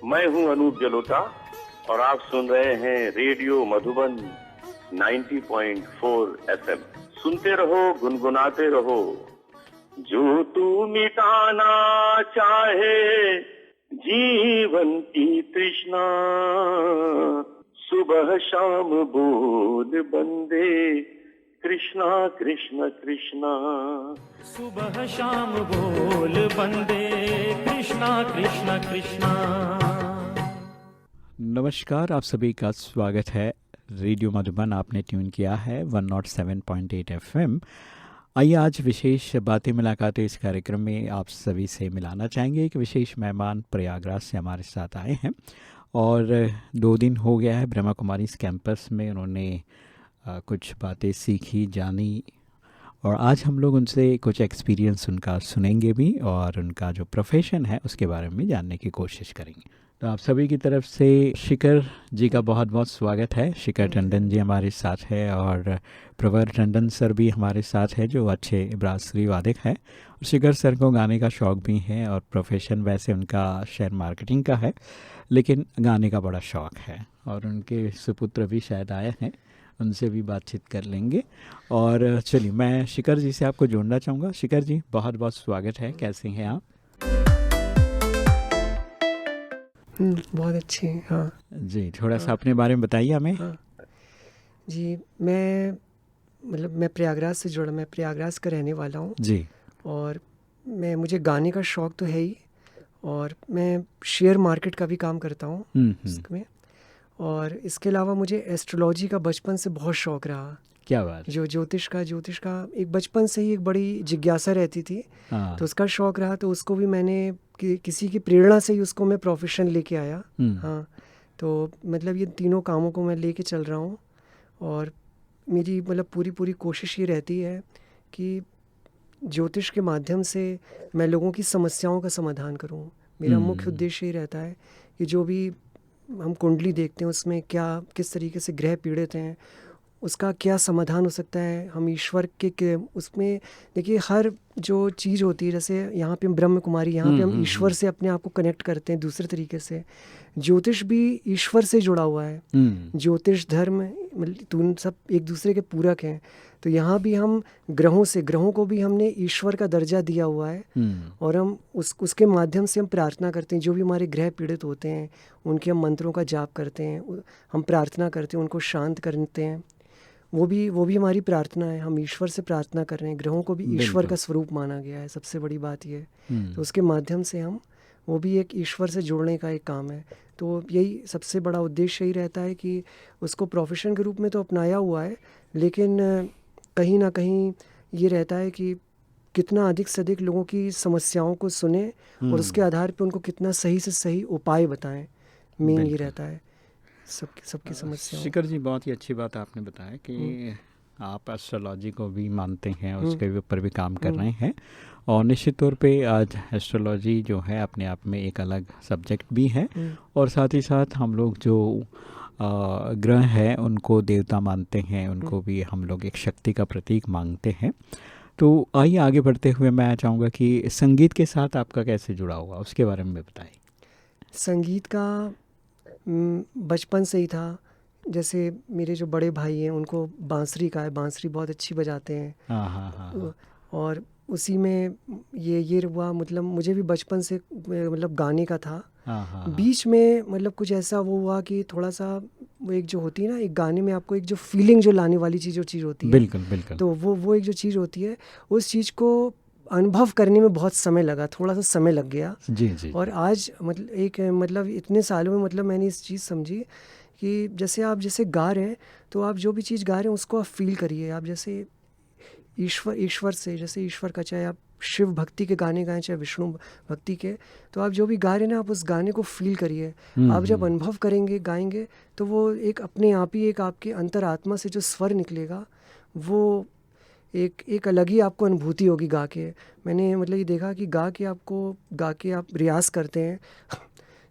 मैं हूं अनूप जलोटा और आप सुन रहे हैं रेडियो मधुबन 90.4 FM। सुनते रहो, गुनगुनाते रहो, जो तू मिटाना चाहे जीवन की तृष्णा, सुबह शाम बोल बंदे कृष्णा कृष्ण कृष्णा। सुबह शाम बोल बंदे कृष्णा कृष्ण कृष्णा। नमस्कार, आप सभी का स्वागत है। रेडियो मधुबन आपने ट्यून किया है 107.8 FM। आइए आज विशेष बातें मुलाकातें इस कार्यक्रम में आप सभी से मिलाना चाहेंगे। एक विशेष मेहमान प्रयागराज से हमारे साथ आए हैं और 2 दिन हो गया है ब्रह्मा कुमारी कैंपस में उन्होंने कुछ बातें सीखी, जानी, और आज हम लोग उनसे कुछ एक्सपीरियंस उनका सुनेंगे भी और उनका जो प्रोफेशन है उसके बारे में जानने की कोशिश करेंगे। तो आप सभी की तरफ से शिखर जी का बहुत बहुत स्वागत है। शिखर टंडन जी हमारे साथ है और प्रवर टंडन सर भी हमारे साथ है जो अच्छे ब्रासरी वादक है। और शिखर सर को गाने का शौक़ भी है और प्रोफेशन वैसे उनका शेयर मार्केटिंग का है, लेकिन गाने का बड़ा शौक़ है। और उनके सुपुत्र भी शायद आए हैं, उनसे भी बातचीत कर लेंगे। और चलिए मैं शिखर जी से आपको जोड़ना चाहूँगा। शिखर जी बहुत बहुत स्वागत है, कैसे हैं आप? बहुत अच्छे। हाँ जी, थोड़ा सा अपने बारे में बताइए हमें। हाँ जी, मैं प्रयागराज से जुड़ा, मैं प्रयागराज का रहने वाला हूँ जी। और मुझे गाने का शौक़ तो है ही, और मैं शेयर मार्केट का भी काम करता हूँ इसमें। और इसके अलावा मुझे एस्ट्रोलॉजी का बचपन से बहुत शौक़ रहा। क्या बात। जो ज्योतिष का एक बचपन से ही एक बड़ी जिज्ञासा रहती थी। तो उसका शौक़ रहा, तो उसको भी मैंने किसी की प्रेरणा से ही उसको मैं प्रोफेशन लेके आया। हाँ, तो मतलब ये तीनों कामों को मैं लेके चल रहा हूँ। और मेरी पूरी कोशिश ये रहती है कि ज्योतिष के माध्यम से मैं लोगों की समस्याओं का समाधान करूँ। मेरा मुख्य उद्देश्य ये रहता है कि जो भी हम कुंडली देखते हैं उसमें किस तरीके से ग्रह पीड़ित हैं, उसका क्या समाधान हो सकता है। हम ईश्वर के उसमें देखिए, हर जो चीज़ होती है, जैसे यहाँ पे ब्रह्म कुमारी, यहाँ पे हम ईश्वर से अपने आप को कनेक्ट करते हैं। दूसरे तरीके से ज्योतिष भी ईश्वर से जुड़ा हुआ है। ज्योतिष धर्म तुम सब एक दूसरे के पूरक हैं। तो यहाँ भी हम ग्रहों को भी हमने ईश्वर का दर्जा दिया हुआ है। और हम उसके माध्यम से हम प्रार्थना करते हैं। जो भी हमारे ग्रह पीड़ित होते हैं उनके हम मंत्रों का जाप करते हैं, हम प्रार्थना करते हैं, उनको शांत करते हैं। वो भी हमारी प्रार्थना है। हम ईश्वर से प्रार्थना कर रहे हैं। ग्रहों को भी ईश्वर का स्वरूप माना गया है, सबसे बड़ी बात ये। तो उसके माध्यम से वो भी एक ईश्वर से जुड़ने का एक काम है। तो यही सबसे बड़ा उद्देश्य ही रहता है कि उसको प्रोफेशन के रूप में तो अपनाया हुआ है, लेकिन कहीं ना कहीं ये रहता है कि कितना अधिक से अधिक लोगों की समस्याओं को सुने और उसके आधार पर उनको कितना सही से सही उपाय बताएं। मेन ये रहता है सबकी समस्याओं। शिखर जी, बहुत ही अच्छी बात आपने बताया कि आप एस्ट्रोलॉजी को भी मानते हैं, उसके ऊपर भी काम कर रहे हैं। और निश्चित तौर पे आज एस्ट्रोलॉजी जो है अपने आप में एक अलग सब्जेक्ट भी है। और साथ ही साथ हम लोग जो ग्रह हैं उनको देवता मानते हैं, उनको भी हम लोग एक शक्ति का प्रतीक मानते हैं। तो आइए आगे बढ़ते हुए मैं चाहूँगा कि संगीत के साथ आपका कैसे जुड़ा हुआ, उसके बारे में बताइए। संगीत का बचपन से ही था। जैसे मेरे जो बड़े भाई हैं उनको बांसुरी बांसुरी बहुत अच्छी बजाते हैं। हाँ। और उसी में ये हुआ, मतलब मुझे भी बचपन से गाने का था। बीच में कुछ ऐसा वो हुआ कि थोड़ा सा वो एक जो होती है ना, एक गाने में आपको एक जो फीलिंग जो लाने वाली चीज़ होती है, बिल्कुल। तो वो एक जो चीज़ होती है, उस चीज़ को अनुभव करने में बहुत समय लगा, थोड़ा सा समय लग गया। जी। और आज इतने सालों में मैंने इस चीज़ समझी कि जैसे गा रहे हैं, तो आप जो भी चीज़ गा रहे हैं उसको आप फील करिए। आप जैसे ईश्वर से, जैसे ईश्वर का, चाहे आप शिव भक्ति के गाने गाएं चाहे विष्णु भक्ति के, तो आप जो भी गा रहे हैं ना, आप उस गाने को फील करिए। आप जब अनुभव करेंगे, गाएंगे, तो वो एक अपने आप ही एक आपके अंतरात्मा से जो स्वर निकलेगा, वो एक अलग ही आपको अनुभूति होगी गा के। मैंने ये देखा कि गा के आप रियाज करते हैं,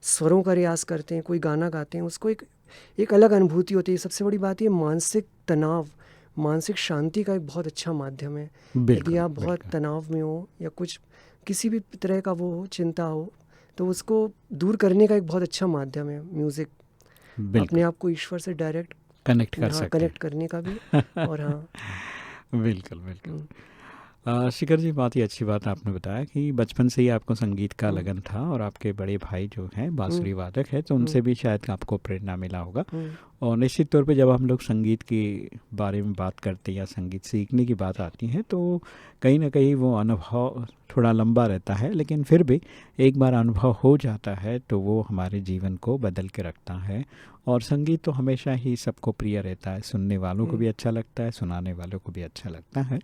स्वरों का रियाज करते हैं, कोई गाना गाते हैं, उसको एक अलग अनुभूति होती है। सबसे बड़ी बात ये मानसिक तनाव, मानसिक शांति का एक बहुत अच्छा माध्यम है। यदि आप बहुत तनाव में हो या कुछ किसी भी तरह का वो हो, चिंता हो, तो उसको दूर करने का एक बहुत अच्छा माध्यम है म्यूज़िक, बिल्कुल अपने आप को ईश्वर से डायरेक्ट कनेक्ट कर हाँ सकते कनेक्ट करने का भी। और हाँ हैं। बिल्कुल बिल्कुल। शिखर जी, बहुत ही अच्छी बात आपने बताया कि बचपन से ही आपको संगीत का लगन था और आपके बड़े भाई जो हैं बांसुरी वादक है, तो उनसे भी शायद आपको प्रेरणा मिला होगा। और निश्चित तौर पे जब हम लोग संगीत के बारे में बात करते हैं या संगीत सीखने की बात आती है, तो कहीं ना कहीं वो अनुभव थोड़ा लंबा रहता है, लेकिन फिर भी एक बार अनुभव हो जाता है तो वो हमारे जीवन को बदल के रखता है। और संगीत तो हमेशा ही सबको प्रिय रहता है, सुनने वालों को भी अच्छा लगता है, सुनाने वालों को भी अच्छा लगता है।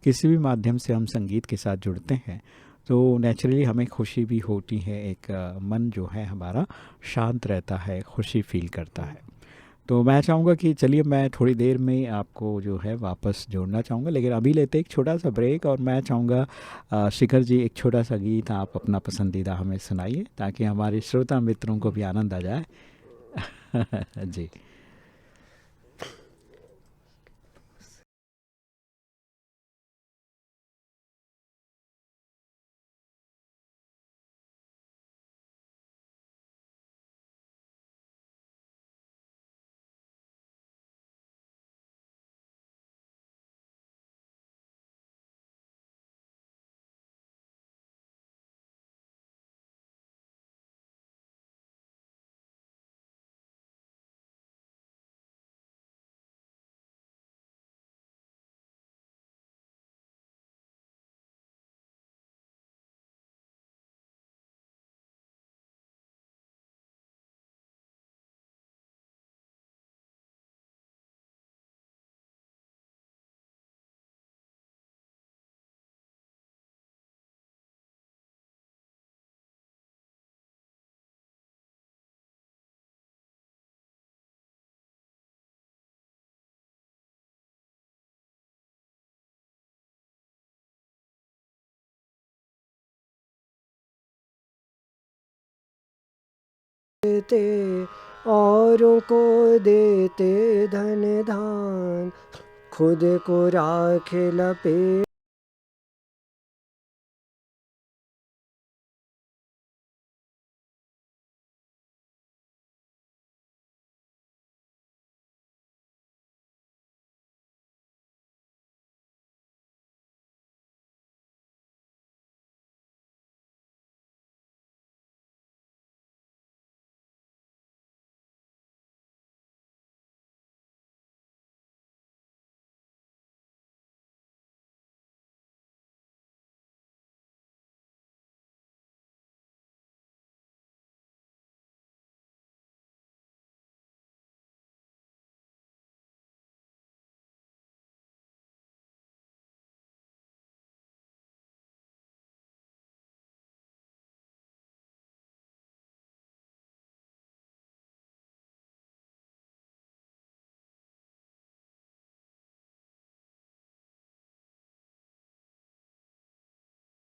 किसी भी माध्यम से हम संगीत के साथ जुड़ते हैं तो नेचुरली हमें खुशी भी होती है, एक मन जो है हमारा शांत रहता है, खुशी फील करता है। तो मैं चाहूँगा कि चलिए मैं थोड़ी देर में आपको जो है वापस जोड़ना चाहूँगा, लेकिन अभी लेते एक छोटा सा ब्रेक। और मैं चाहूँगा शिखर जी एक छोटा सा गीत आप अपना पसंदीदा हमें सुनाइए ताकि हमारे श्रोता मित्रों को भी आनंद आ जाए। जी देते औरों को देते धन धान, खुद को राखे लपेट।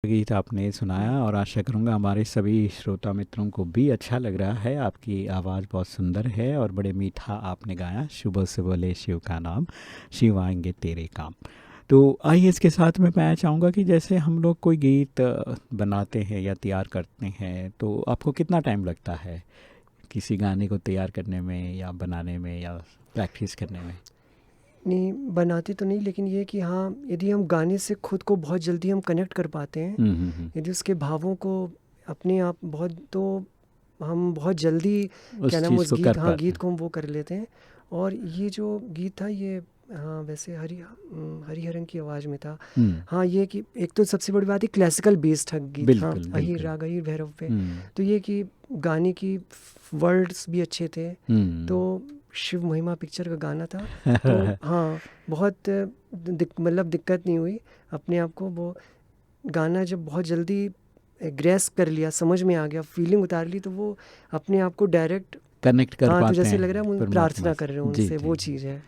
गीत आपने सुनाया और आशा करूँगा हमारे सभी श्रोता मित्रों को भी अच्छा लग रहा है। आपकी आवाज़ बहुत सुंदर है और बड़े मीठा आपने गाया, सुबह से बोले शिव का नाम, शिव आएंगे तेरे काम। तो आइए इसके साथ में मैं चाहूँगा कि जैसे हम लोग कोई गीत बनाते हैं या तैयार करते हैं तो आपको कितना टाइम लगता है किसी गाने को तैयार करने में या बनाने में या प्रैक्टिस करने में? नहीं बनाते तो नहीं, लेकिन ये कि हाँ यदि हम गाने से खुद को बहुत जल्दी हम कनेक्ट कर पाते हैं, यदि उसके भावों को अपने आप बहुत, तो हम बहुत जल्दी क्या नाम उस गीत हाँ गीत को हम वो कर लेते हैं। और ये जो गीत था ये हाँ वैसे हरिहरन की आवाज़ में था। हाँ ये कि एक तो सबसे बड़ी बात है क्लासिकल बेस्ड था गीत, हाँ अहिर राग अहिर भैरव पे। तो ये कि गाने की वर्ड्स भी अच्छे थे, तो शिव महिमा पिक्चर का गाना था तो हाँ बहुत मतलब दिक्कत नहीं हुई अपने आप को। वो गाना जब बहुत जल्दी ग्रेस कर लिया, समझ में आ गया, फीलिंग उतार ली, तो वो अपने आप को डायरेक्ट कनेक्ट कर पाते हैं। तो जैसे लग रहा है हम प्रार्थना कर रहे हैं उनसे, वो चीज़ है।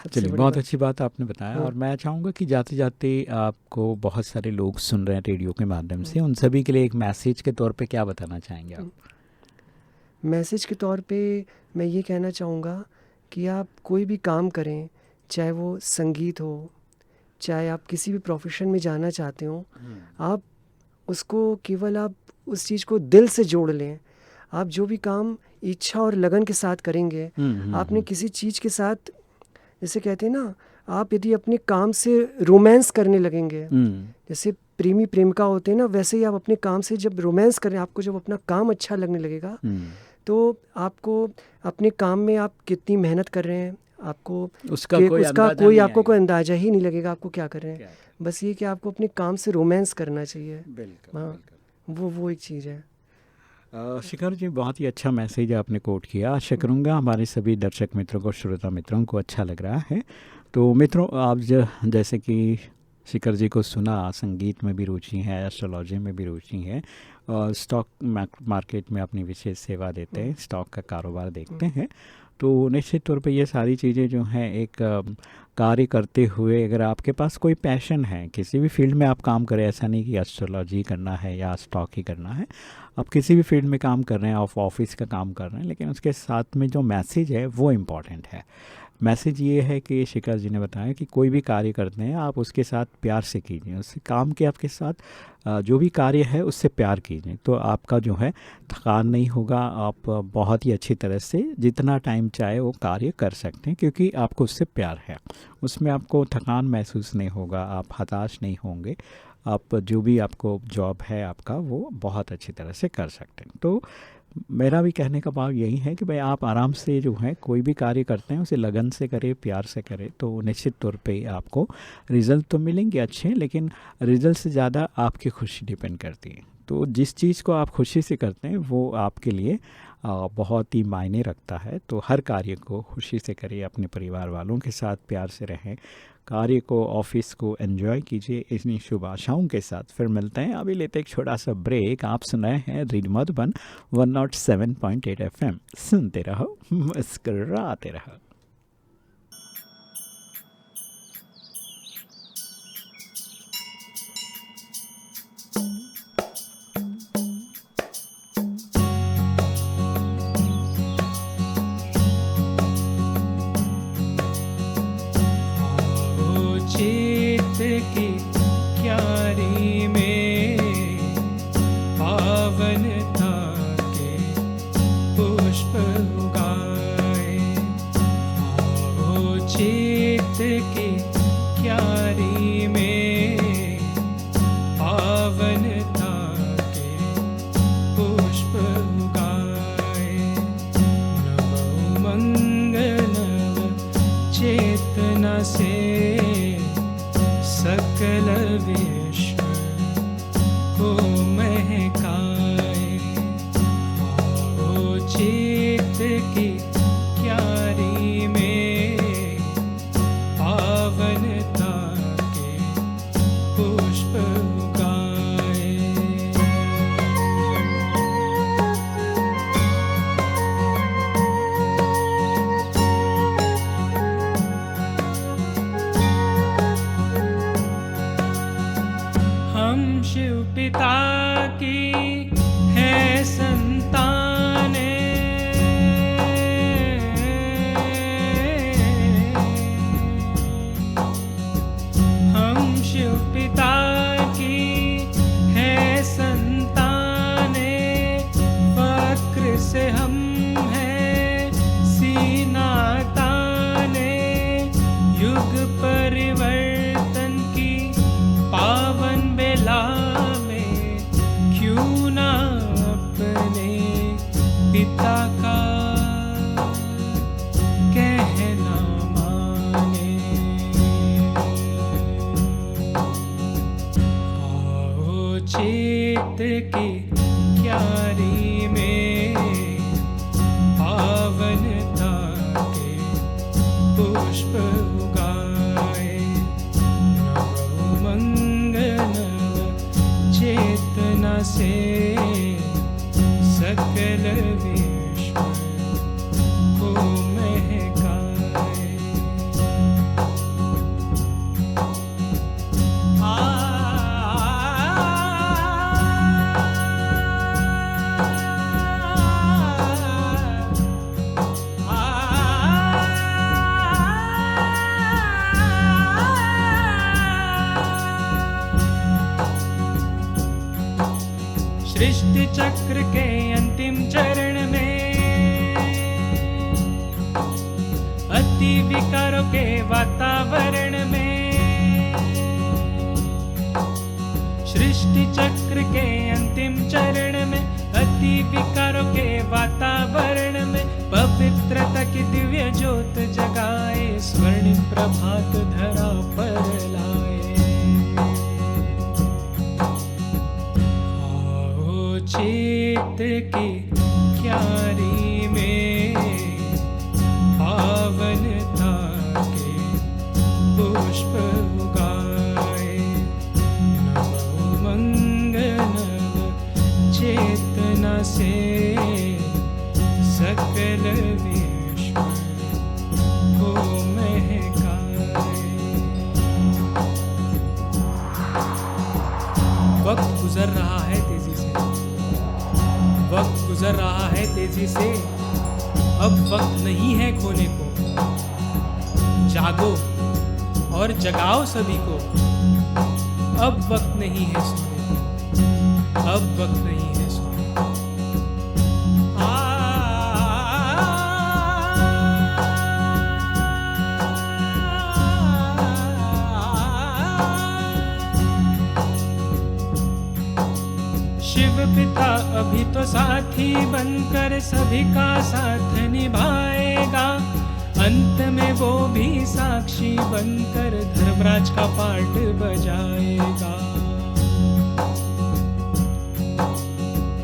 चलिए बहुत अच्छी बात आपने बताया। और मैं चाहूँगा कि जाते जाते आपको बहुत सारे लोग सुन रहे हैं रेडियो के माध्यम से, उन सभी के लिए एक मैसेज के तौर पे क्या बताना चाहेंगे आप? मैसेज के तौर पे मैं ये कहना चाहूँगा कि आप कोई भी काम करें, चाहे वो संगीत हो, चाहे आप किसी भी प्रोफेशन में जाना चाहते हो, आप उसको केवल आप उस चीज़ को दिल से जोड़ लें। आप जो भी काम इच्छा और लगन के साथ करेंगे, आपने किसी चीज़ के साथ, जैसे कहते हैं ना, आप यदि अपने काम से रोमांस करने लगेंगे, जैसे प्रेमी प्रेमिका होते हैं ना, वैसे ही आप अपने काम से जब रोमांस करें, आपको जब अपना काम अच्छा लगने लगेगा, तो आपको अपने काम में आप कितनी मेहनत कर रहे हैं, आपको उसका कोई आपको कोई अंदाजा ही नहीं लगेगा आपको क्या कर रहे हैं। बस ये कि आपको अपने काम से रोमांस करना चाहिए। हाँ, वो एक चीज़ है। शिखर जी, बहुत ही अच्छा मैसेज आपने कोट किया। आशा करूँगा हमारे सभी दर्शक मित्रों को, श्रोता मित्रों को अच्छा लग रहा है। तो मित्रों, आप जैसे कि शिखर जी को सुना, संगीत में भी रुचि है, एस्ट्रोलॉजी में भी रुचि है, और स्टॉक मार्केट में अपनी विशेष सेवा देते हैं, स्टॉक का कारोबार देखते हैं। तो निश्चित तौर पे ये सारी चीज़ें जो हैं, एक कार्य करते हुए अगर आपके पास कोई पैशन है, किसी भी फील्ड में आप काम करें, ऐसा नहीं कि एस्ट्रोलॉजी करना है या स्टॉक ही करना है, आप किसी भी फील्ड में काम कर रहे हैं, आप ऑफिस का काम कर रहे हैं, लेकिन उसके साथ में जो मैसेज है वो इम्पॉर्टेंट है। मैसेज ये है कि शिखर जी ने बताया कि कोई भी कार्य करते हैं आप उसके साथ प्यार से कीजिए, उससे काम के आपके साथ जो भी कार्य है उससे प्यार कीजिए, तो आपका जो है थकान नहीं होगा, आप बहुत ही अच्छी तरह से जितना टाइम चाहे वो कार्य कर सकते हैं, क्योंकि आपको उससे प्यार है, उसमें आपको थकान महसूस नहीं होगा, आप हताश नहीं होंगे, आप जो भी आपको जॉब है आपका वो बहुत अच्छी तरह से कर सकते हैं। तो मेरा भी कहने का भाव यही है कि भाई आप आराम से जो है कोई भी कार्य करते हैं उसे लगन से करें, प्यार से करें, तो निश्चित तौर पे आपको रिज़ल्ट तो मिलेंगे अच्छे, लेकिन रिज़ल्ट से ज़्यादा आपकी खुशी डिपेंड करती है। तो जिस चीज़ को आप खुशी से करते हैं वो आपके लिए बहुत ही मायने रखता है। तो हर कार्य को खुशी से करिए, अपने परिवार वालों के साथ प्यार से रहें, कार्य को, ऑफिस को एंजॉय कीजिए। इतनी शुभ आशाओं के साथ फिर मिलते हैं। अभी लेते एक छोटा सा ब्रेक। आप सुनाए हैं रेडियो मधुबन 107.8 FM। सुनते रहो, मुस्कुराते रहो। की क्यारी में पावनता के पुष्प उगाए, आओ चित्त की क्यारी में पावनता के पुष्प उगाए, नव उमंग नव चेतना से सकल विश्व को महकाए, आओ चित्त की क्यारी में पावनता के पुष्प उगाए। हम शिव पिता की है संताने, हम शिव पिता की है संताने, वक्र से हम हैं सीना ताने, युग परिवर्तन की पावन बेला में क्यों ना अपने पिता का कहना माने, आओ चित्त की क्यारी में पावनता के पुष्प उगाए, चेतना से सकल विश्व को महकाए। सृष्टि चक्र के अंतिम चरण में अति विकारों के वातावरण में सृष्टि चक्र के अंतिम चरण में अति विकारों के वातावरण में पवित्रता की दिव्य ज्योत जगाए स्वर्णिम प्रभात धरा पर लाए। आओ चित्त की क्यारी में पावनता के पुष्प उगाए। नमो मंगल चेतना से सकल विश्व को महकाए। वक्त गुजर रहा है तेजी से, वक्त गुजर रहा है तेजी से, अब वक्त नहीं है खोने को। जागो और जगाओ सभी को, अब वक्त नहीं है सोने को, अब वक्त नहीं है सोने को। शिव पिता अभी तो साथी बनकर सभी का साथ निभाएगा, अंत में वो भी साक्षी बनकर धर्मराज का पार्ट बजाएगा।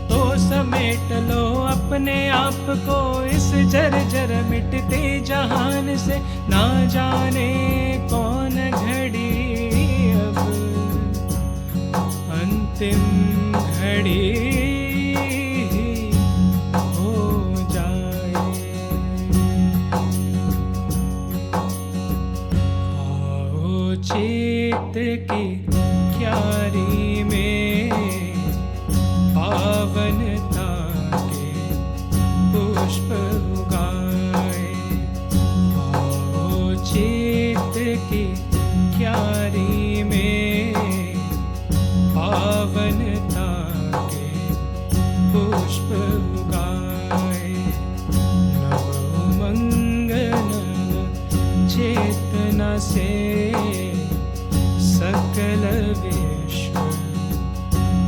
तो समेट लो अपने आप को इस जर्जर मिटते जहान से, ना जाने कौन घड़ी अब अंतिम घड़ी हो जाए। आओ चित्त की क्यारी में पावनता के पुष्प उगाए। आओ चित्त की क्यारी में पावनता के पुष्प उगाए। नवो मंगल चेतना से सकल विश्व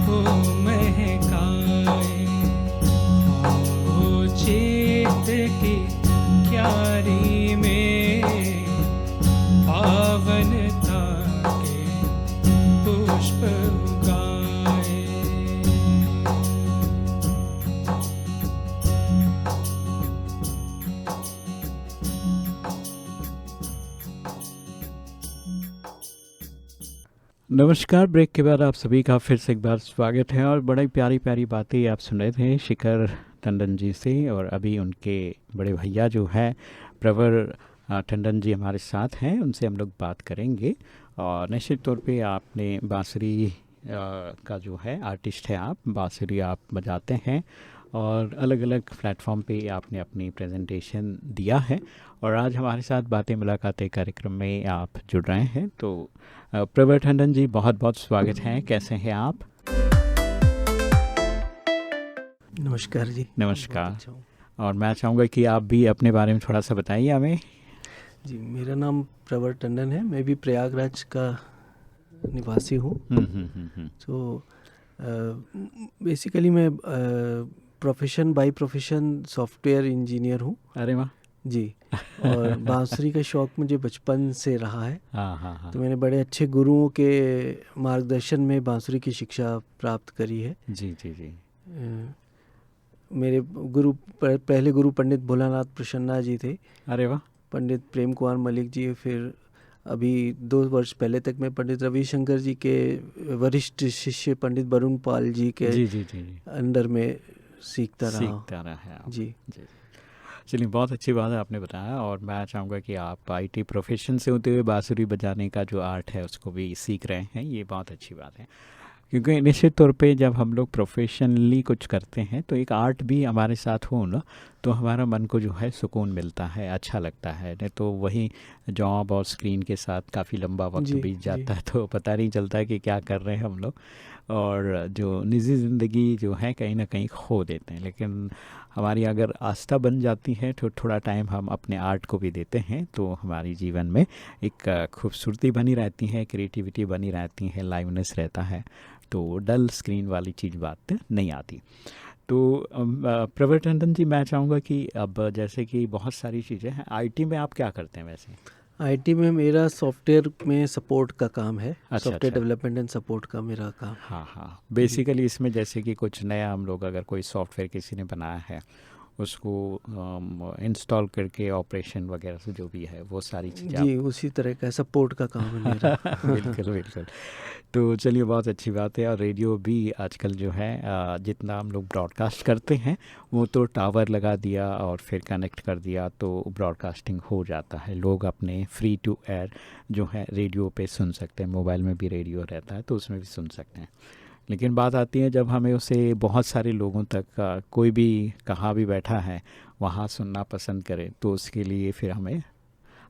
को महकाए। आओ चित्त की क्यारी में पावनता के पुष्प उगाए। नमस्कार। ब्रेक के बाद आप सभी का फिर से एक बार स्वागत है और बड़ी प्यारी प्यारी बातें आप सुन रहे थे शिखर टंडन जी से, और अभी उनके बड़े भैया जो है प्रवर टंडन जी हमारे साथ हैं, उनसे हम लोग बात करेंगे। और निश्चित तौर पे आपने बांसुरी का जो है आर्टिस्ट है, आप बांसुरी आप बजाते हैं और अलग अलग प्लेटफॉर्म पे आपने अपनी प्रेजेंटेशन दिया है, और आज हमारे साथ बातें मुलाकातें कार्यक्रम में आप जुड़ रहे हैं। तो प्रवर टंडन जी बहुत बहुत स्वागत है, कैसे हैं आप? नमस्कार जी। नमस्कार। और मैं चाहूँगा कि आप भी अपने बारे में थोड़ा सा बताइए हमें। जी, मेरा नाम प्रवर टंडन है, मैं भी प्रयागराज का निवासी हूँ। तो बेसिकली मैं बाय प्रोफेशन सॉफ्टवेयर इंजीनियर हूँ। अरे वाह जी। और बांसुरी का शौक़ मुझे बचपन से रहा है। हाँ। तो मैंने बड़े अच्छे गुरुओं के मार्गदर्शन में बांसुरी की शिक्षा प्राप्त करी है। जी। मेरे पहले गुरु पंडित भोलानाथ प्रसन्ना जी थे। अरे वाह। पंडित प्रेम कुमार मलिक जी, फिर अभी 2 वर्ष पहले तक मैं पंडित रविशंकर जी के वरिष्ठ शिष्य पंडित वरुण पाल जी के अंडर में सीखता रहा। जी। चलिए, बहुत अच्छी बात है आपने बताया। और मैं चाहूँगा कि आप आईटी प्रोफेशन से होते हुए बांसुरी बजाने का जो आर्ट है उसको भी सीख रहे हैं, ये बहुत अच्छी बात है। क्योंकि निश्चित तौर पे जब हम लोग प्रोफेशनली कुछ करते हैं तो एक आर्ट भी हमारे साथ हो ना, तो हमारा मन को जो है सुकून मिलता है, अच्छा लगता है। नहीं तो वही जॉब और स्क्रीन के साथ काफ़ी लंबा वक्त बीत जाता है तो पता नहीं चलता है कि क्या कर रहे हैं हम लोग। और जो निजी ज़िंदगी जो है कहीं ना कहीं खो देते हैं। लेकिन हमारी अगर आस्था बन जाती है तो थोड़ा टाइम हम अपने आर्ट को भी देते हैं तो हमारी जीवन में एक खूबसूरती बनी रहती है, क्रिएटिविटी बनी रहती है, लाइवनेस रहता है, तो डल स्क्रीन वाली चीज़ बात नहीं आती। तो प्रवर टंडन जी, मैं चाहूँगा कि अब जैसे कि बहुत सारी चीज़ें हैं, आईटी में आप क्या करते हैं वैसे? आईटी में मेरा सॉफ्टवेयर में सपोर्ट का काम है। अच्छा, सॉफ्टवेयर अच्छा। डेवलपमेंट एंड सपोर्ट का मेरा काम। हाँ हाँ, बेसिकली इसमें जैसे कि कुछ नया हम लोग अगर कोई सॉफ्टवेयर किसी ने बनाया है उसको इंस्टॉल करके ऑपरेशन वगैरह से जो भी है वो सारी चीज़ें जी, उसी तरह का सपोर्ट का काम है मेरा। बिल्कुल बिल्कुल। तो चलिए, बहुत अच्छी बात है। और रेडियो भी आजकल जो है जितना हम लोग ब्रॉडकास्ट करते हैं वो तो टावर लगा दिया और फिर कनेक्ट कर दिया तो ब्रॉडकास्टिंग हो जाता है। लोग अपने फ्री टू एयर जो है रेडियो पे सुन सकते हैं, मोबाइल में भी रेडियो रहता है तो उसमें भी सुन सकते हैं। लेकिन बात आती है जब हमें उसे बहुत सारे लोगों तक कोई भी कहाँ भी बैठा है वहाँ सुनना पसंद करे तो उसके लिए फिर हमें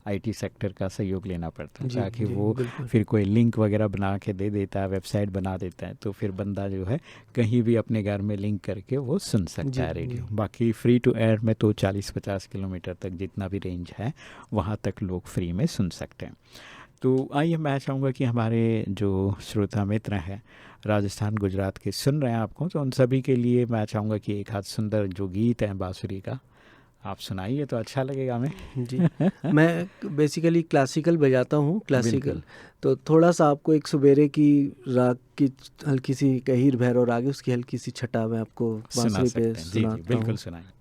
आईटी सेक्टर का सहयोग लेना पड़ता है, ताकि वो फिर कोई लिंक वगैरह बना के दे देता है, वेबसाइट बना देता है, तो फिर बंदा जो है कहीं भी अपने घर में लिंक करके वो सुन सकता है रेडियो। बाकी फ्री टू एयर में तो 40-50 किलोमीटर तक जितना भी रेंज है वहाँ तक लोग फ्री में सुन सकते हैं। तो आइए, मैं चाहूँगा कि हमारे जो श्रोता मित्र हैं राजस्थान गुजरात के सुन रहे हैं आपको, तो उन सभी के लिए मैं चाहूँगा कि एक हाथ सुंदर जो गीत है बांसुरी का आप सुनाइए तो अच्छा लगेगा हमें। जी, मैं बेसिकली क्लासिकल बजाता हूँ, क्लासिकल। तो थोड़ा सा आपको एक सुबेरे की राग की हल्की सी कहीर भैरव राग है, उसकी हल्की सी छटा मैं आपको बांसुरी पे सुनाता हूँ। बिल्कुल सुनाइए।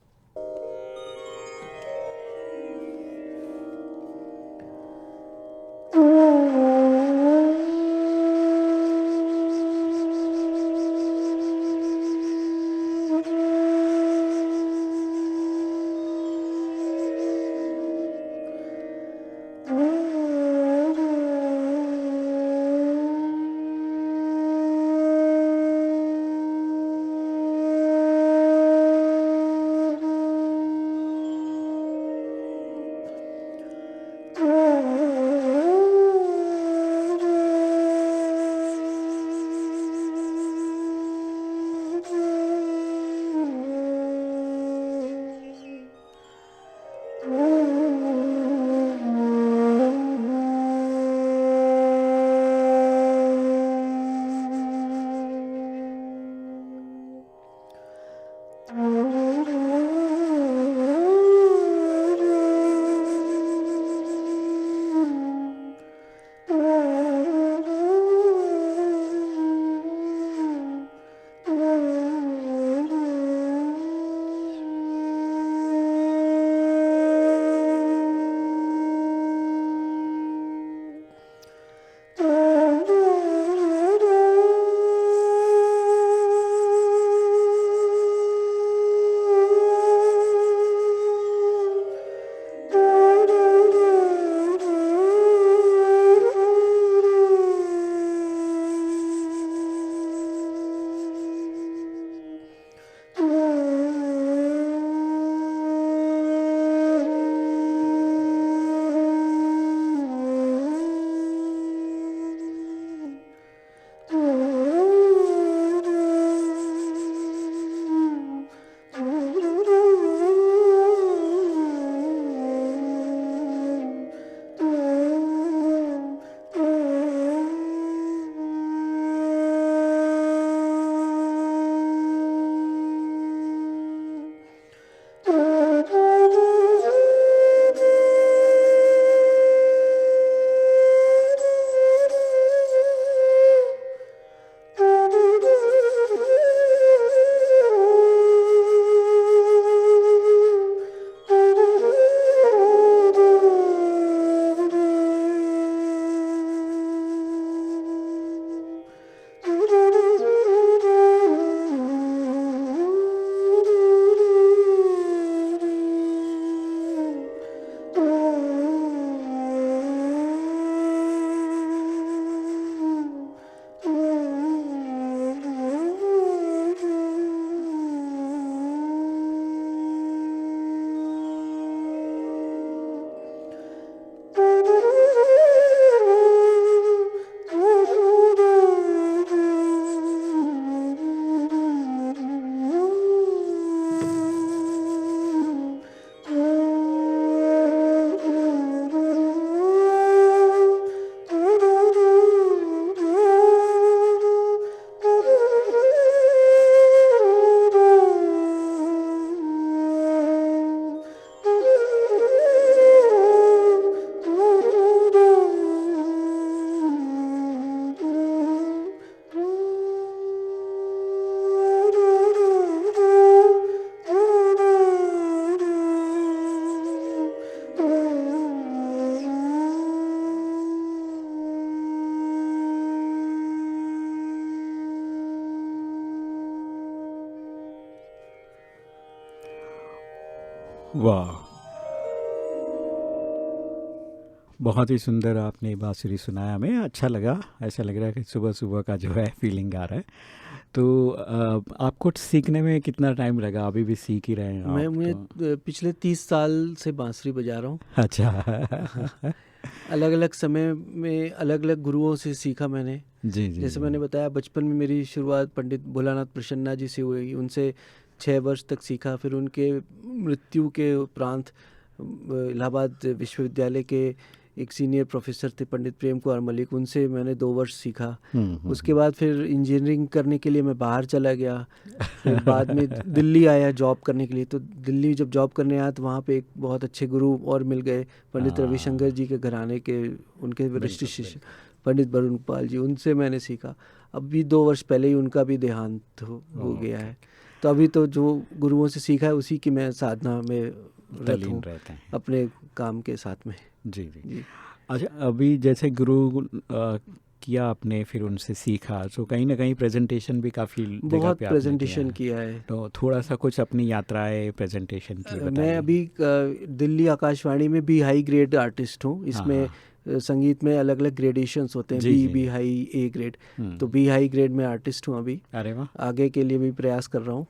वाह, बहुत ही सुंदर आपने बांसुरी सुनाया, हमें अच्छा लगा। ऐसा लग रहा है कि सुबह सुबह का जो है फीलिंग आ रहा है। तो आपको सीखने में कितना टाइम लगा? अभी भी सीख ही रहे हैं आप? मैं पिछले 30 साल से बांसुरी बजा रहा हूँ। अच्छा। अलग अलग समय में अलग अलग गुरुओं से सीखा मैंने। जी जी। जैसे मैंने बताया, बचपन में मेरी शुरुआत पंडित भोलानाथ प्रसन्ना जी से हुई, उनसे 6 वर्ष तक सीखा। फिर उनके मृत्यु के उपरांत इलाहाबाद विश्वविद्यालय के एक सीनियर प्रोफेसर थे पंडित प्रेम कुमार मलिक, उनसे मैंने 2 वर्ष सीखा। उसके बाद फिर इंजीनियरिंग करने के लिए मैं बाहर चला गया। फिर बाद में दिल्ली आया जॉब करने के लिए। तो दिल्ली जब जॉब करने आया तो वहाँ पे एक बहुत अच्छे गुरु और मिल गए, पंडित रविशंकर जी के घराने के, उनके वरिष्ठ शिष्य पंडित बरुण पाल जी, उनसे मैंने सीखा। अभी 2 वर्ष पहले ही उनका भी देहांत हो गया है। तो अभी तो जो गुरुओं से सीखा है उसी की मैं साधना में रत हूँ अपने काम के साथ में। जी जी। अच्छा, अभी जैसे गुरु किया आपने, फिर उनसे सीखा, तो कहीं ना कहीं प्रेजेंटेशन भी काफ़ी बहुत प्रेजेंटेशन किया है। तो थोड़ा सा कुछ अपनी यात्राएं प्रेजेंटेशन की बताइए। मैं अभी दिल्ली आकाशवाणी में भी हाई ग्रेड आर्टिस्ट हूँ। इसमें संगीत में अलग अलग ग्रेडेशंस होते हैं, बी हाई, ए ग्रेड। तो बी हाई ग्रेड में आर्टिस्ट हूँ अभी। अरे वाह। आगे के लिए भी प्रयास कर रहा हूँ।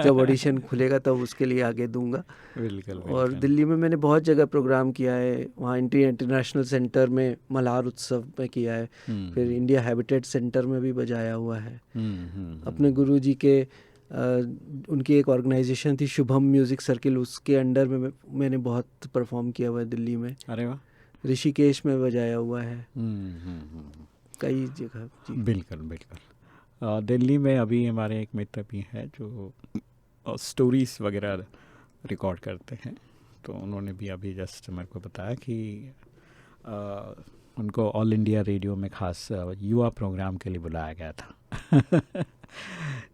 जब ऑडिशन खुलेगा तब उसके लिए आगे दूंगा। बिल्कुल। और दिल्ली में मैंने बहुत जगह प्रोग्राम किया है। वहाँ इंटरनेशनल सेंटर में मल्हार उत्सव में किया है। फिर इंडिया हैबिटेट सेंटर में भी बजाया हुआ है। अपने गुरु जी के उनकी एक ऑर्गेनाइजेशन थी शुभम म्यूज़िक सर्किल, उसके अंडर में मैंने बहुत परफॉर्म किया हुआ है दिल्ली में। अरे वाह। ऋषिकेश में बजाया हुआ है। कई जगह। बिल्कुल। दिल्ली में अभी हमारे एक मित्र भी हैं जो स्टोरीज वगैरह रिकॉर्ड करते हैं, तो उन्होंने भी अभी जस्ट मेरे को बताया कि उनको ऑल इंडिया रेडियो में खास युवा प्रोग्राम के लिए बुलाया गया था।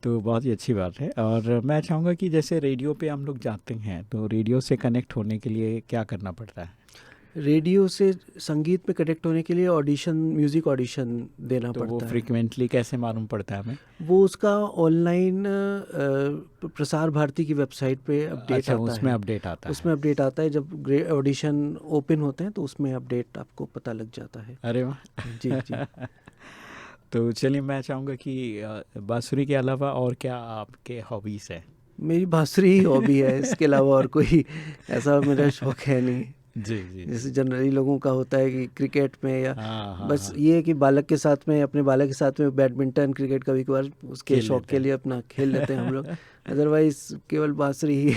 तो बहुत ही अच्छी बात है। और मैं चाहूँगा कि जैसे रेडियो पे हम लोग जाते हैं, तो रेडियो से कनेक्ट होने के लिए क्या करना पड़ता है? रेडियो से संगीत में कनेक्ट होने के लिए ऑडिशन, म्यूज़िक ऑडिशन देना पड़ता है। वो फ्रीक्वेंटली कैसे मालूम पड़ता है हमें? वो उसका ऑनलाइन प्रसार भारती की वेबसाइट पे अपडेट आता है। उसमें अपडेट आता है। उसमें अपडेट आता है। जब ऑडिशन ओपन होते हैं तो उसमें अपडेट आपको पता लग जाता है। अरे वाह। जी जी। तो चलिए, मैं चाहूँगा कि बांसुरी के अलावा और क्या आपके हॉबीज़ है? मेरी बांसुरी ही हॉबी है, इसके अलावा और कोई ऐसा मेरा शौक है नहीं। जी। जैसे जनरली लोगों का होता है कि क्रिकेट में या बस ये है कि बालक के साथ में, अपने बालक के साथ में बैडमिंटन, क्रिकेट कभी कभार उसके शौक के लिए अपना खेल लेते हैं हम लोग। अदरवाइज केवल बांसुरी ही।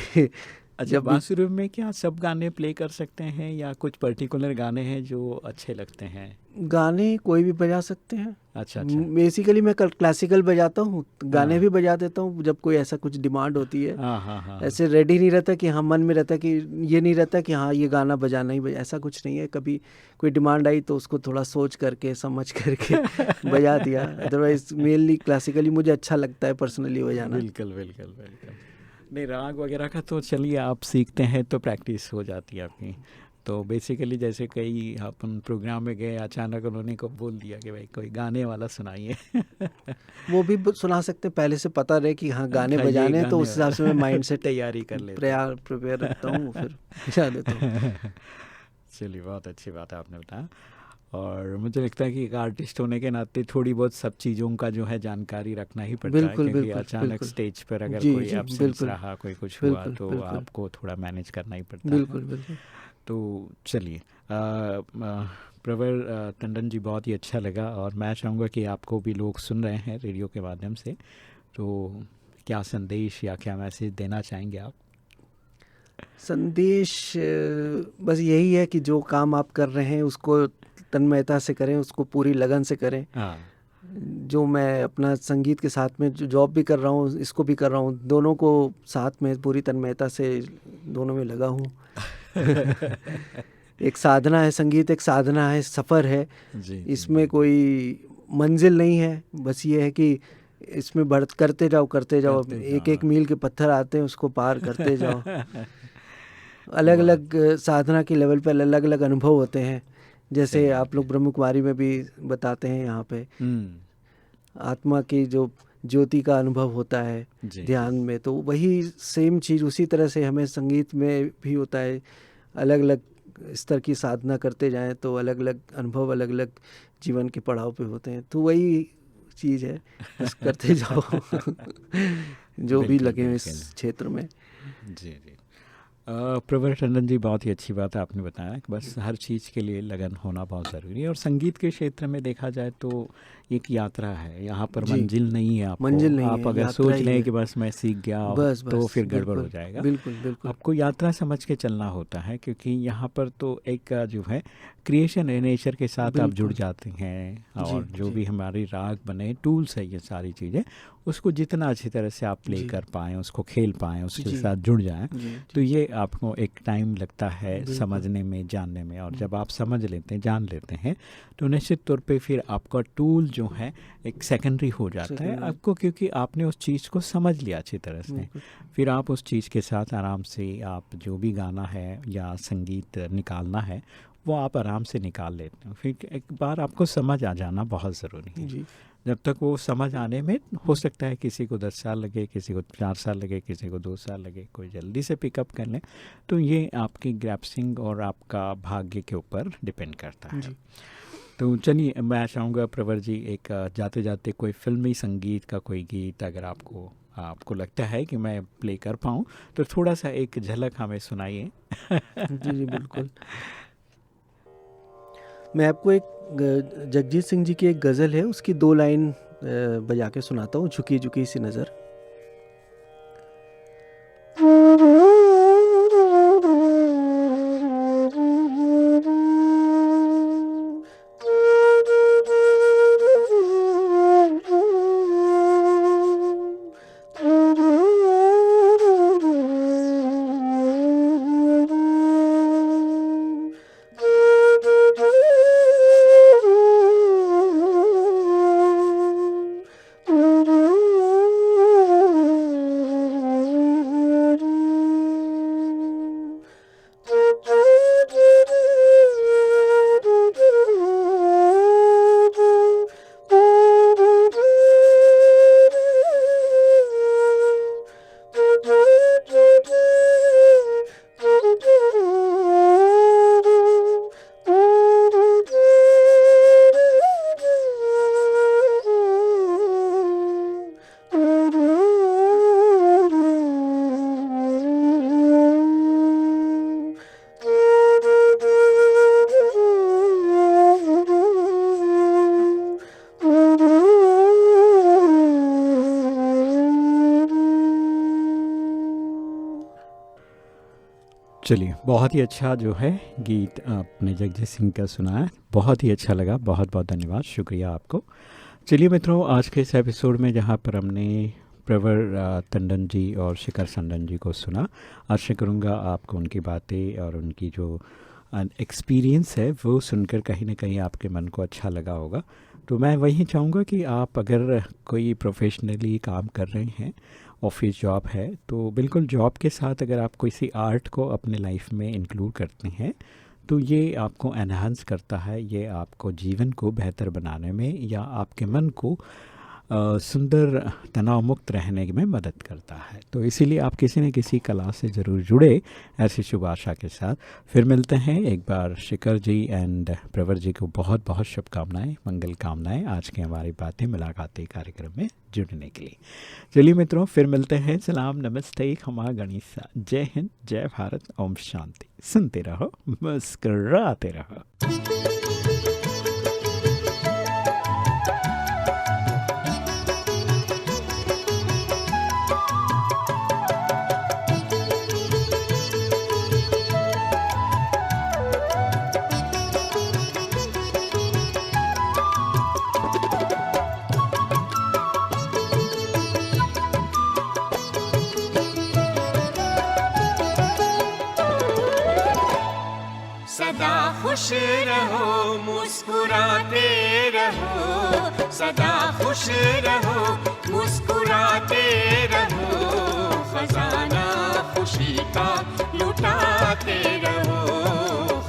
अच्छा, बांसुरी में क्या सब गाने प्ले कर सकते हैं या कुछ पर्टिकुलर गाने हैं जो अच्छे लगते हैं? गाने कोई भी बजा सकते हैं। अच्छा। बेसिकली मैं क्लासिकल बजाता हूँ, गाने भी बजा देता हूँ जब कोई ऐसा कुछ डिमांड होती है। ऐसे रेडी नहीं रहता कि हाँ, मन में रहता कि ये नहीं रहता कि हाँ ये गाना बजाना ही ऐसा कुछ नहीं है। कभी कोई डिमांड आई तो उसको थोड़ा सोच करके, समझ करके बजा दिया। अदरवाइज मेनली क्लासिकली मुझे अच्छा लगता है पर्सनली बजाना। बिल्कुल। नहीं, राग वगैरह का तो चलिए आप सीखते हैं तो प्रैक्टिस हो जाती है आपकी। तो बेसिकली जैसे कई अपन प्रोग्राम में गए, अचानक उन्होंने को बोल दिया कि भाई कोई गाने वाला सुनाइए। वो भी सुना सकते, पहले से पता रहे कि हाँ गाने बजाने, तो उस हिसाब से मैं माइंड से तैयारी कर ले, प्रिपेयर रखता हूँ, फिर बजा देता हूँ। चलिए, बहुत अच्छी बात है आपने बताया। और मुझे लगता है कि एक आर्टिस्ट होने के नाते थोड़ी बहुत सब चीज़ों का जो है जानकारी रखना ही पड़ता है, क्योंकि अचानक स्टेज पर अगर कोई एब्सेंस रहा, कोई कुछ हुआ, तो आपको थोड़ा मैनेज करना ही पड़ता है। बिल्कुल। तो चलिए, प्रवर टंडन जी, बहुत ही अच्छा लगा। और मैं चाहूँगा कि आपको भी लोग सुन रहे हैं रेडियो के माध्यम से, तो क्या संदेश या क्या मैसेज देना चाहेंगे आप? संदेश बस यही है कि जो काम आप कर रहे हैं उसको तन्मयता से करें, उसको पूरी लगन से करें। जो मैं अपना संगीत के साथ में जो जॉब भी कर रहा हूँ, इसको भी कर रहा हूँ, दोनों को साथ में पूरी तन्मयता से दोनों में लगा हूँ। एक साधना है, संगीत एक साधना है, सफ़र है। इसमें कोई मंजिल नहीं है, बस ये है कि इसमें करते जाओ। एक मील के पत्थर आते हैं, उसको पार करते जाओ। अलग अलग साधना के लेवल पर अलग अलग अनुभव होते हैं। जैसे आप लोग ब्रह्म कुमारी में भी बताते हैं, यहाँ पे आत्मा की जो ज्योति का अनुभव होता है ध्यान में, तो वही सेम चीज़ उसी तरह से हमें संगीत में भी होता है। अलग अलग स्तर की साधना करते जाएं तो अलग अलग अनुभव अलग अलग जीवन के पड़ाव पे होते हैं, तो वही चीज़ है, बस करते जाओ जो भी लगे इस क्षेत्र में। जी जी। प्रवर टंडन जी, बहुत ही अच्छी बात आपने बताया कि बस हर चीज़ के लिए लगन होना बहुत ज़रूरी है। और संगीत के क्षेत्र में देखा जाए तो एक यात्रा है, यहाँ पर मंजिल नहीं है। आपको मंजिल नहीं आप है, अगर सोच लें कि बस मैं सीख गया बस, तो फिर गड़बड़ बिल्कुल, हो जाएगा। बिल्कुल बिल्कुल। आपको यात्रा समझ के चलना होता है, क्योंकि यहाँ पर तो एक जो है क्रिएशन है, नेचर के साथ आप जुड़ जाते हैं। और जो भी हमारी राग बने, टूल्स है ये सारी चीज़ें, उसको जितना अच्छी तरह से आप प्ले कर पाएँ, उसको खेल पाएँ, उसके साथ जुड़ जाएँ, तो ये आपको एक टाइम लगता है समझने में, जानने में। और जब आप समझ लेते हैं, जान लेते हैं, तो निश्चित तौर पे फिर आपका टूल जो है एक सेकेंडरी हो जाता है आपको, क्योंकि आपने उस चीज़ को समझ लिया अच्छी तरह से। फिर आप उस चीज़ के साथ आराम से आप जो भी गाना है या संगीत निकालना है वो आप आराम से निकाल लेते हैं। फिर एक बार आपको समझ आ जाना बहुत ज़रूरी है। जब तक वो समझ आने में हो सकता है किसी को 10 साल लगे, किसी को 4 साल लगे, किसी को 2 साल लगे, कोई जल्दी से पिकअप कर लें, तो ये आपकी ग्रैप्सिंग और आपका भाग्य के ऊपर डिपेंड करता है। तो चलिए, मैं चाहूँगा प्रवर जी, एक जाते जाते कोई फिल्मी संगीत का कोई गीत अगर आपको लगता है कि मैं प्ले कर पाऊँ, तो थोड़ा सा एक झलक हमें सुनाइए। जी जी बिल्कुल। मैं आपको एक जगजीत सिंह जी की एक गज़ल है, उसकी 2 लाइन बजा के सुनाता हूँ, झुकी झुकी सी नज़र। चलिए, बहुत ही अच्छा जो है गीत आपने जगजीत सिंह का सुनाया, बहुत ही अच्छा लगा, बहुत बहुत धन्यवाद, शुक्रिया आपको। चलिए मित्रों, आज के इस एपिसोड में जहाँ पर हमने प्रवर टंडन जी और शिखर संडन जी को सुना, आशा करूँगा आपको उनकी बातें और उनकी जो एक्सपीरियंस है वो सुनकर कहीं ना कहीं आपके मन को अच्छा लगा होगा। तो मैं वही चाहूँगा कि आप अगर कोई प्रोफेशनली काम कर रहे हैं, ऑफिस जॉब है, तो बिल्कुल जॉब के साथ अगर आप किसी आर्ट को अपने लाइफ में इंक्लूड करते हैं तो ये आपको एनहांस करता है, ये आपको जीवन को बेहतर बनाने में या आपके मन को सुंदर तनाव मुक्त रहने में मदद करता है। तो इसीलिए आप किसी न किसी कला से ज़रूर जुड़े, ऐसी शुभ आशा के साथ फिर मिलते हैं एक बार। शिखर जी एंड प्रवर जी को बहुत बहुत शुभकामनाएं, मंगल कामनाएं आज के हमारी बातें मुलाकातें कार्यक्रम में जुड़ने के लिए। चलिए मित्रों, फिर मिलते हैं। सलाम, नमस्ते, खमा गणिसा, जय हिंद, जय भारत, ओम शांति। सुनते रहो, मुस्कुराते रहो। सदा खुश रहो, मुस्कुराते रहो, सदा खुश रहो, मुस्कुराते रहो, खजाना खुशी का लुटाते रहो,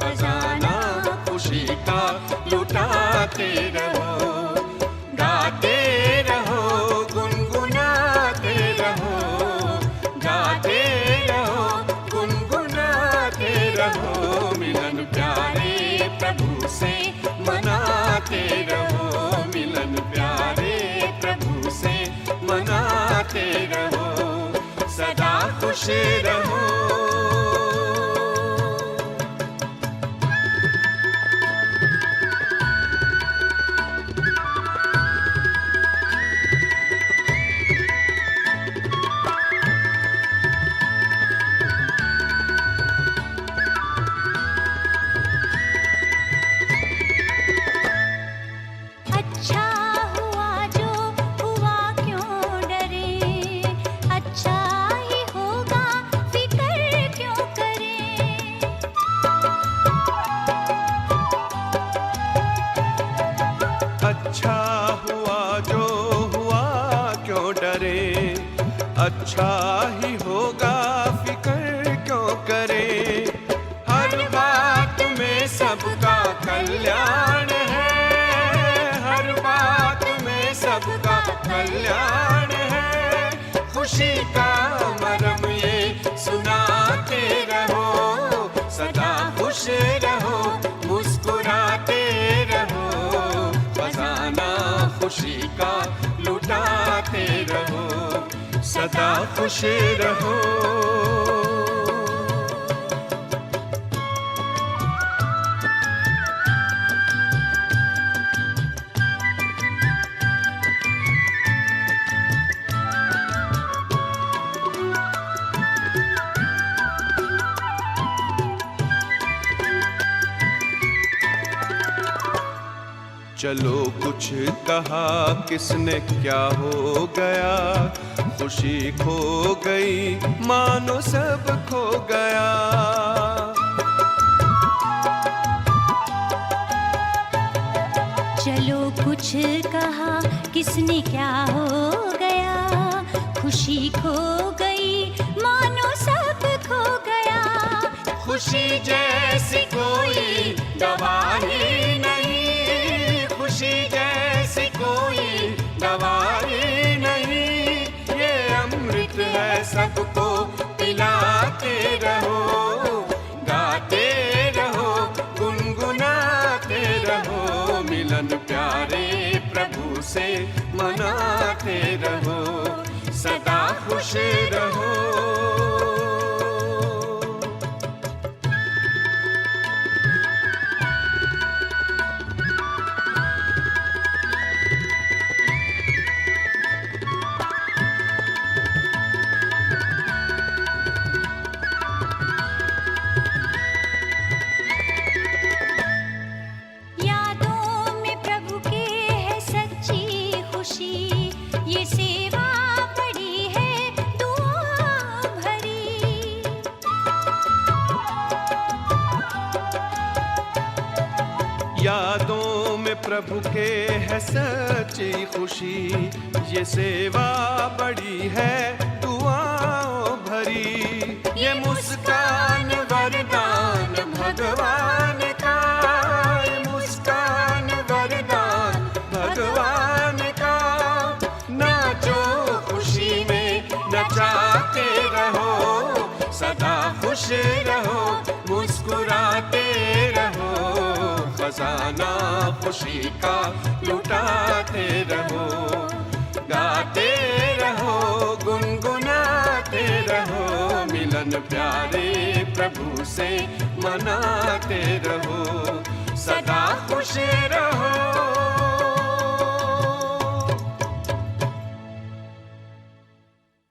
खजाना खुशी का लुटाते रहो, गाते रहो, गुनगुनाते गाते रहो गुनगुनाते रहो, मिलन प्यारे प्रभु से मनाते रहो, मिलन प्यारे प्रभु से मनाते रहो, सदा खुश रहो। अच्छा हुआ जो हुआ क्यों डरे, अच्छा ही होगा फिक्र क्यों करें। अच्छा हुआ जो हुआ क्यों डरे, अच्छा ही होगा फिक्र क्यों करे, हर बात में सबका कल्याण है, हर बात में सबका कल्याण है, खुशी का मरम ये सुनाते रहो, सदा खुश रहो मुस्कुराते रहो, खजाना खुशी का लुटाते रहो, सदा खुश रहो। चलो कुछ कहा किसने क्या हो गया, खुशी खो गई मानो सब खो गया। चलो कुछ कहा किसने क्या हो गया, खुशी खो गई मानो सब खो गया, खुशी जैसी कोई दवा ही नहीं, खुशी जैसी कोई दवा ही नहीं, ये अमृत है सबको पिलाते रहो, गाते रहो गुनगुनाते रहो, मिलन प्यारे प्रभु से मनाते रहो, सदा खुश रहो। यादों में प्रभु के है सच्ची खुशी, ये सेवा बड़ी है दुआओं भरी, ये मुस्कान वरदान भगवान का, ये मुस्कान वरदान भगवान का, नाचो खुशी में नचाते रहो, सदा खुश रहो मुस्कुराते रहो, खजाना खुशी का लुटाते रहो, गाते रहो गुनगुनाते रहो, मिलन प्यारे प्रभु से मनाते रहो, सदा खुश रहो।